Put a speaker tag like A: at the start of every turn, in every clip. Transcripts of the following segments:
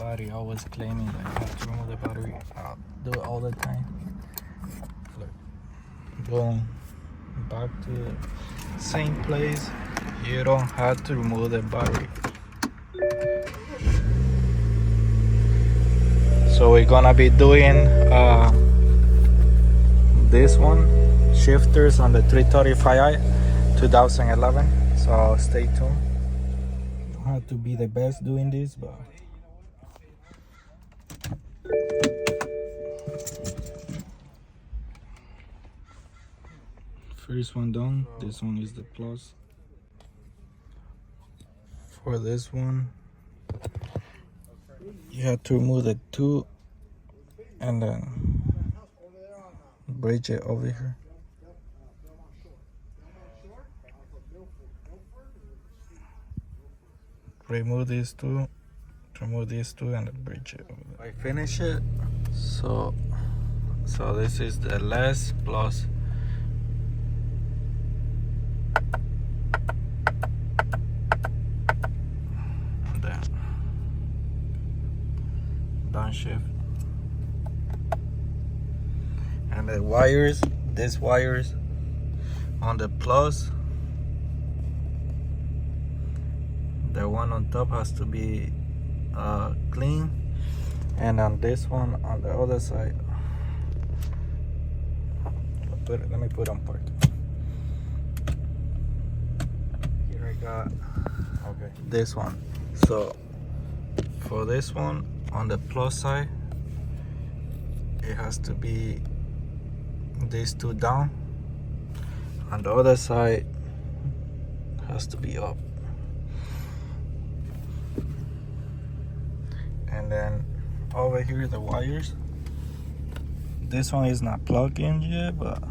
A: Everybody always claiming that you have to remove the battery. I'll do it all the time. Look, boom, back to the same place. You don't have to remove the battery. So we're gonna be doing this one, shifters on the 335i 2011. So stay tuned. Don't have to be the best doing this, but first one done. This one is the plus. For this one, you have to remove the two and then bridge it over here. Remove these two, and then bridge it over there. I finish it. So this is the less plus. And then downshift. And the wires, these wires on the plus, the one on top has to be clean, and on this one on the other side, let me put on park. Here I got this one. So for this one on the plus side, it has to be these two down. On the other side has to be up. And then over here the wires, this one is not plugged in yet, but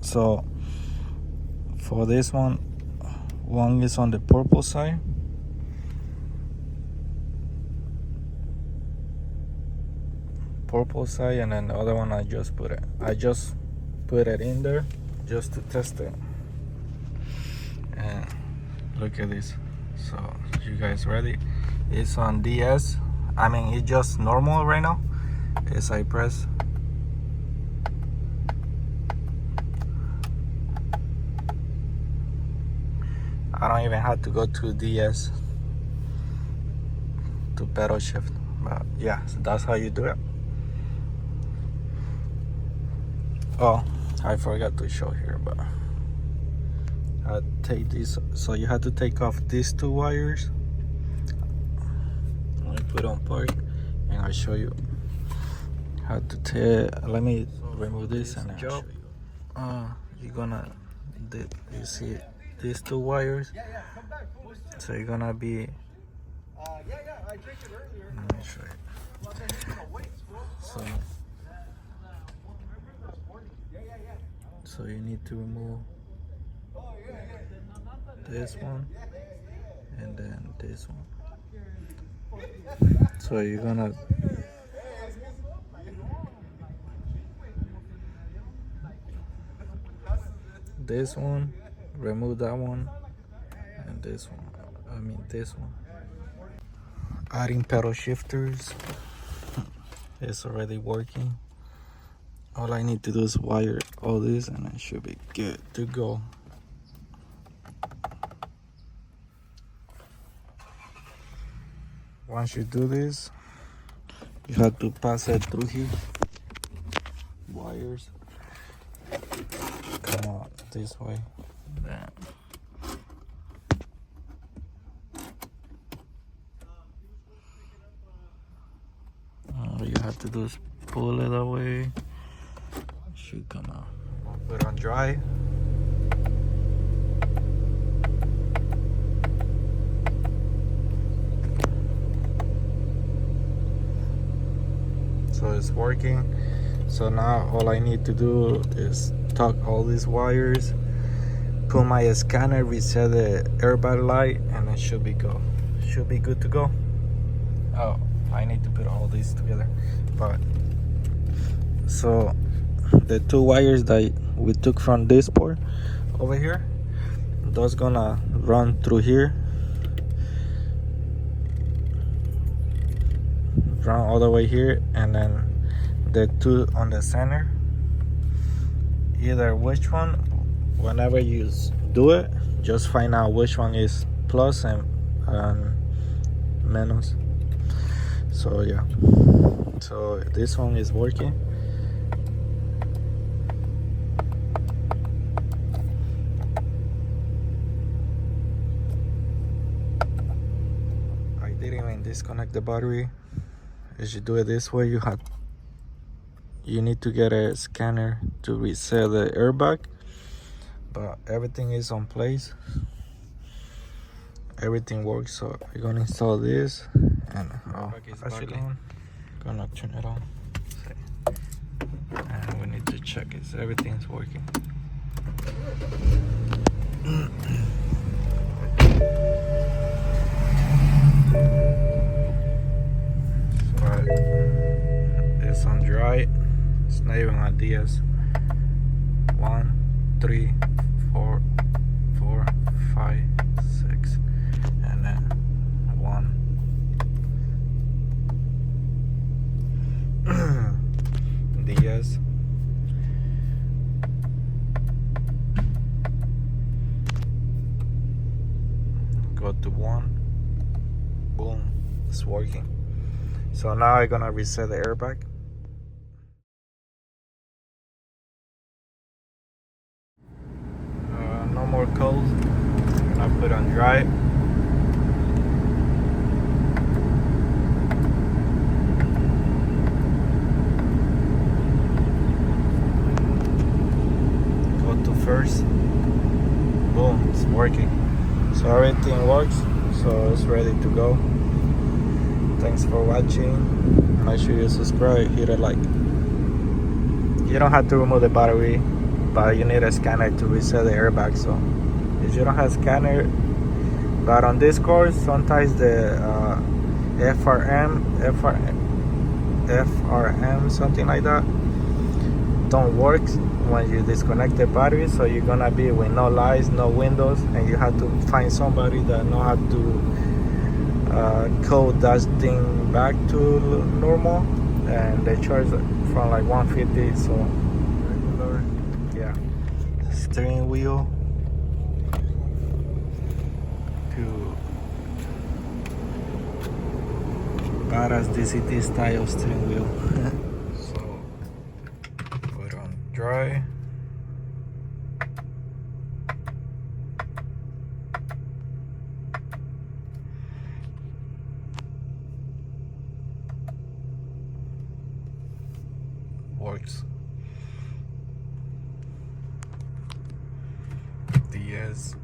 A: so for this one is on the purple side, and then the other one I just put it in there just to test it. And look at this. So you guys ready? It's on DS. I mean, it's just normal right now. As I press, I don't even have to go to DS to pedal shift. But yeah, so that's how you do it. Oh, I forgot to show here, but I take this. So you have to take off these two wires. Let me put on park, and I'll show you how to take. Let me remove this and I'll show you. You're gonna, you see these two wires. So you're gonna be. Let me show you. So you need to remove this one and then this one. So you're gonna this one, remove that one, and this one. Adding pedal shifters. It's already working. All I need to do is wire all this and it should be good to go. Once you do this, you have to pass it through here. Wires come out this way. Then all you have to do is pull it away. It should come out. I'll put it on dry. So it's working. So now all I need to do is tuck all these wires, put my scanner, reset the airbag light, and it should be good to go. Oh, I need to put all these together. But so the two wires that we took from this port over here, those gonna run through here run all the way here, and then the two on the center. Either which one, whenever you do it, just find out which one is plus and minus. So yeah, so this one is working. I didn't even disconnect the battery. As you do it this way, you need to get a scanner to reset the airbag, but everything is on place, everything works. So we're gonna install this, and actually gonna turn it on, and we need to check if everything's working. So it's on dry. It's not even on DS. 1, 3, 4, 4, 5, 6, and then 1. DS. Go to 1. Boom, it's working. So now I'm gonna reset the airbag. No more cold. I put on dry. Go to first. Boom, it's working. So everything works. So it's ready to go. Thanks for watching. Make sure you subscribe, hit a like. You don't have to remove the battery, but you need a scanner to reset the airbag. So if you don't have a scanner, but on this course sometimes the FRM, something like that, don't work when you disconnect the battery. So you're gonna be with no lights, no windows, and you have to find somebody that know how to code that thing back to normal, and they charge from like 150. So regular, yeah. Steering wheel to badass DCT style steering wheel. So put on dry. Works. DS.